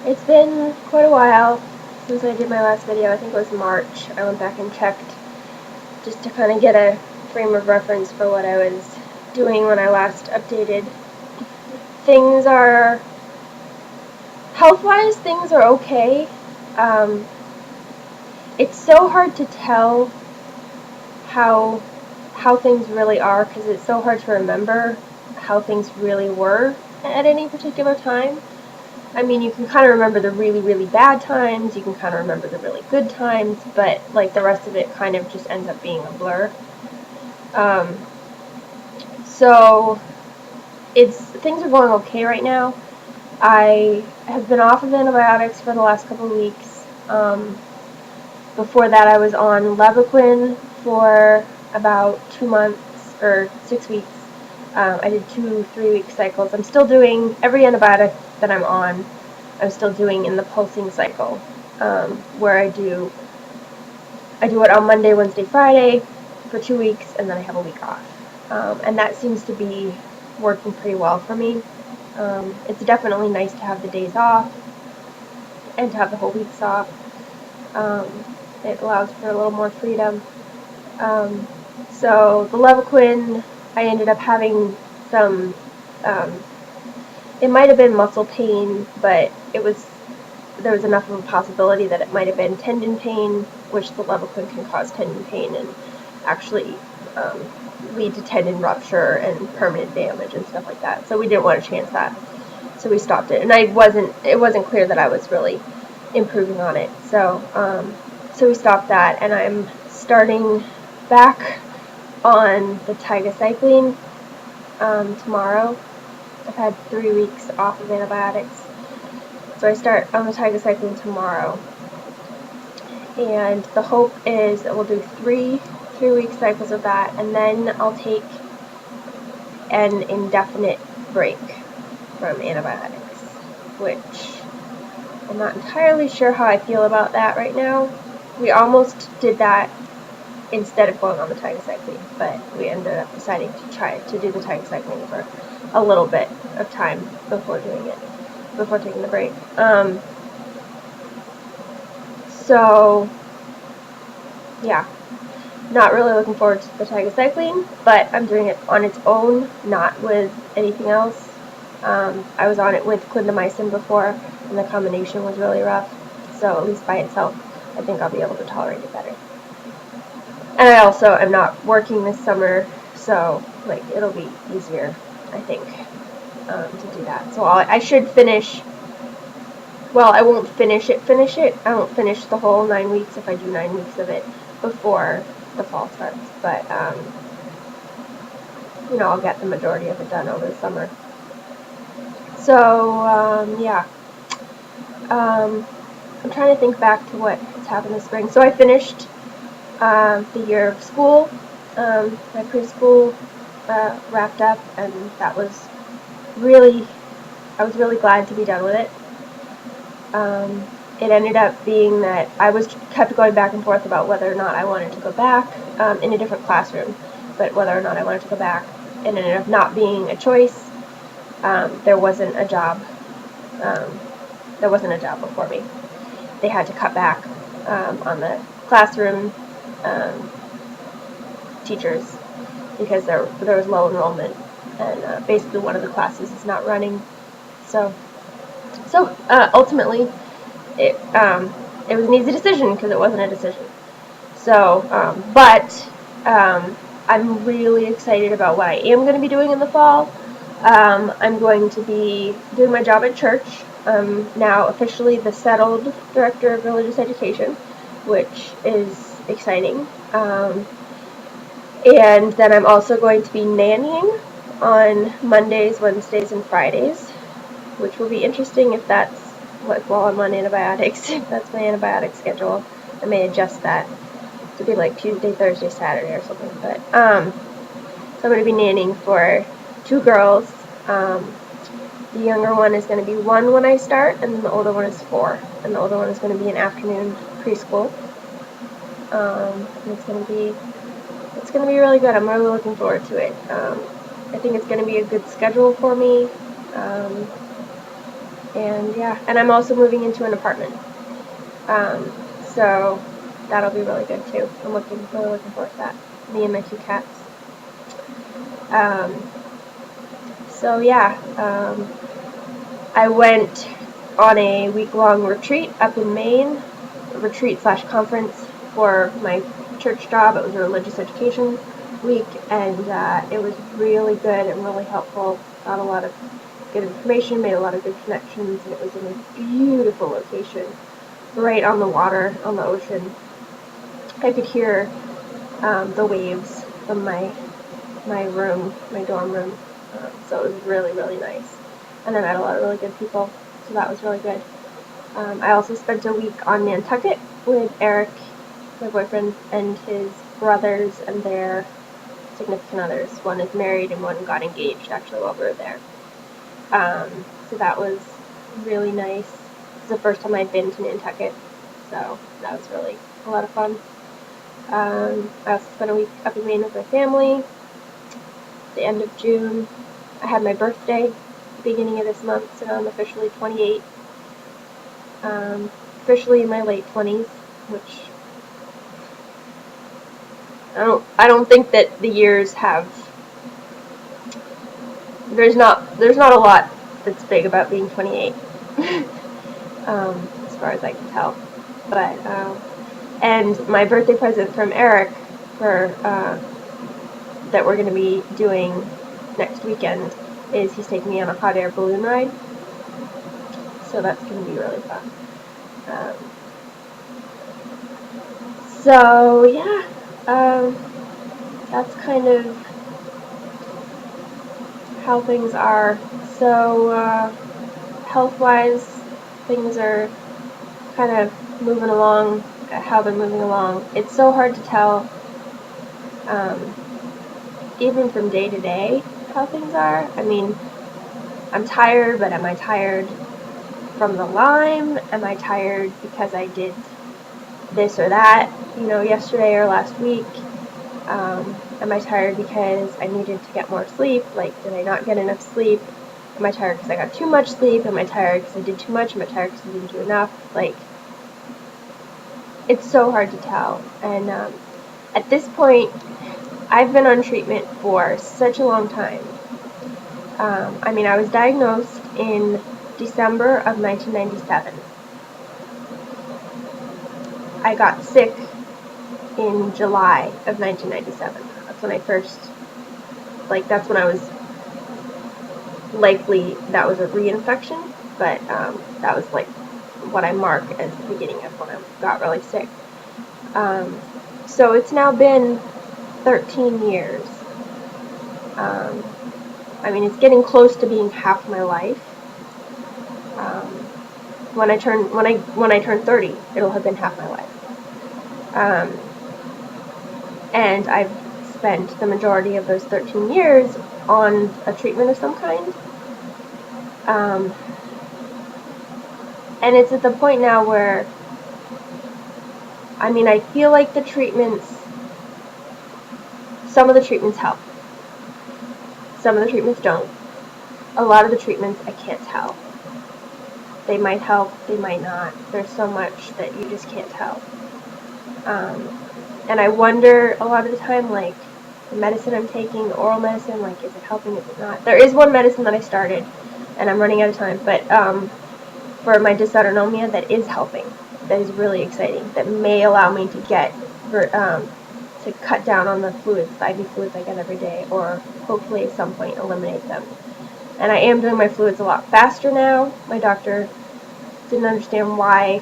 It's been quite a while since I did my last video. I think it was March. I went back and checked just to kind of get a frame of reference for what I was doing when I last updated. Things are, health-wise, things are okay. It's so hard to tell how things really are because it's so hard to remember how things really were at any particular time. I mean, you can kind of remember the really, really bad times, you can kind of remember the really good times, but like the rest of it kind of just ends up being a blur. So things are going okay right now. I have been off of antibiotics for the last couple of weeks. Before that, I was on Levaquin for about 2 months or 6 weeks. I did 2-3 week cycles. I'm still doing every antibiotic that I'm on. I'm still doing in the pulsing cycle, where I do it on Monday, Wednesday, Friday for 2 weeks, and then I have a week off. And that seems to be working pretty well for me. It's definitely nice to have the days off and to have the whole weeks off. It allows for a little more freedom. So the Levaquin, I ended up having some, it might have been muscle pain, but there was enough of a possibility that it might have been tendon pain, which the Levaquin can cause tendon pain and actually lead to tendon rupture and permanent damage and stuff like that. So we didn't want to chance that. So we stopped it. And it wasn't clear that I was really improving on it. So we stopped that, and I'm starting back on the tigacycline tomorrow. I've had 3 weeks off of antibiotics. So I start on the tigacycline tomorrow. And the hope is that we'll do 3-week cycles of that, and then I'll take an indefinite break from antibiotics, which I'm not entirely sure how I feel about that right now. We almost did that instead of going on the tigacycline, but we ended up deciding to try to do the tigacycline for a little bit of time before taking the break. So yeah, not really looking forward to the tigacycline, but I'm doing it on its own, not with anything else. I was on it with clindamycin before, and the combination was really rough, so at least by itself, I think I'll be able to tolerate it better. And I also am not working this summer, so like it'll be easier, I think, to do that. So I should finish. Well, I won't finish it. I won't finish the whole 9 weeks if I do 9 weeks of it before the fall starts. But I'll get the majority of it done over the summer. So yeah. I'm trying to think back to what has happened this spring. So I finished the year of school. My preschool wrapped up, and that was I was really glad to be done with it. It ended up being that I kept going back and forth about whether or not I wanted to go back in a different classroom, but whether or not I wanted to go back, it ended up not being a choice. There wasn't a job. There wasn't a job before me. They had to cut back on the classroom teachers because there was low enrollment, and basically one of the classes is not running. So ultimately, it was an easy decision because it wasn't a decision. So, but I'm really excited about what I am going to be doing in the fall. I'm going to be doing my job at church. Now officially the settled director of religious education, which is exciting. And then I'm also going to be nannying on Mondays, Wednesdays, and Fridays, which will be interesting if that's while I'm on antibiotics. If that's my antibiotic schedule. I may adjust that to be like Tuesday, Thursday, Saturday or something. But so I'm going to be nannying for 2 girls. The younger one is going to be 1 when I start, and then the older one is 4. And the older one is going to be an afternoon preschool. And it's going to be really good. I'm really looking forward to it. I think it's going to be a good schedule for me. And yeah, and I'm also moving into an apartment. So that'll be really good too. I'm really looking forward to that. Me and my 2 cats. Um, so yeah, I went on a week-long retreat up in Maine, retreat/conference for my church job. It was a religious education week, and it was really good and really helpful. Got a lot of good information, made a lot of good connections, and it was in a beautiful location, right on the water, on the ocean. I could hear the waves from my room, my dorm room, so it was really, really nice. And I met a lot of really good people, so that was really good. I also spent a week on Nantucket with Eric, my boyfriend, and his brothers and their significant others. One is married and one got engaged actually while we were there. So that was really nice. It was the first time I'd been to Nantucket, so that was really a lot of fun. I also spent a week up in Maine with my family. The end of June, I had my birthday, beginning of this month, so now I'm officially 28. Officially in my late 20s, which I don't think that the years have. There's not a lot that's big about being 28, as far as I can tell. But and my birthday present from Eric for that we're going to be doing next weekend is he's taking me on a hot air balloon ride. So that's going to be really fun. So yeah, that's kind of how things are. So health-wise, things are kind of moving along, how they're moving along. It's so hard to tell, even from day to day, how things are. I mean, I'm tired, but am I tired from the Lyme? Am I tired because I did this or that, yesterday or last week? Am I tired because I needed to get more sleep? Like, did I not get enough sleep? Am I tired because I got too much sleep? Am I tired because I did too much? Am I tired because I didn't do enough? Like, it's so hard to tell. And at this point, I've been on treatment for such a long time. I mean, I was diagnosed in December of 1997. I got sick in July of 1997. That's when I first, that's when I was likely, that was a reinfection, but that was like what I mark as the beginning of when I got really sick. So it's now been 13 years. I mean, it's getting close to being half my life. When I turn 30, it'll have been half my life. And I've spent the majority of those 13 years on a treatment of some kind. And it's at the point now where, I mean, I feel like some of the treatments help. Some of the treatments don't. A lot of the treatments I can't tell. They might help, they might not. There's so much that you just can't tell. And I wonder a lot of the time, like, the medicine I'm taking, the oral medicine, like, is it helping, is it not? There is one medicine that I started, and I'm running out of time, but for my dysautonomia that is helping, that is really exciting, that may allow me to to cut down on the fluids, the IV fluids I get every day, or hopefully at some point eliminate them. And I am doing my fluids a lot faster now. My doctor didn't understand why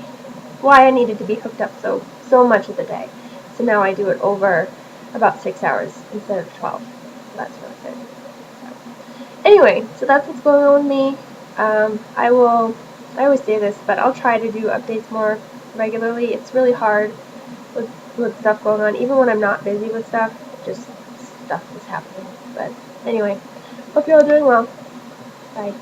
I needed to be hooked up so much of the day. So now I do it over about 6 hours instead of 12. So that's really good. Anyway, so that's what's going on with me. I always say this, but I'll try to do updates more regularly. It's really hard with stuff going on. Even when I'm not busy with stuff, just stuff is happening. But anyway, hope you're all doing well. Bye.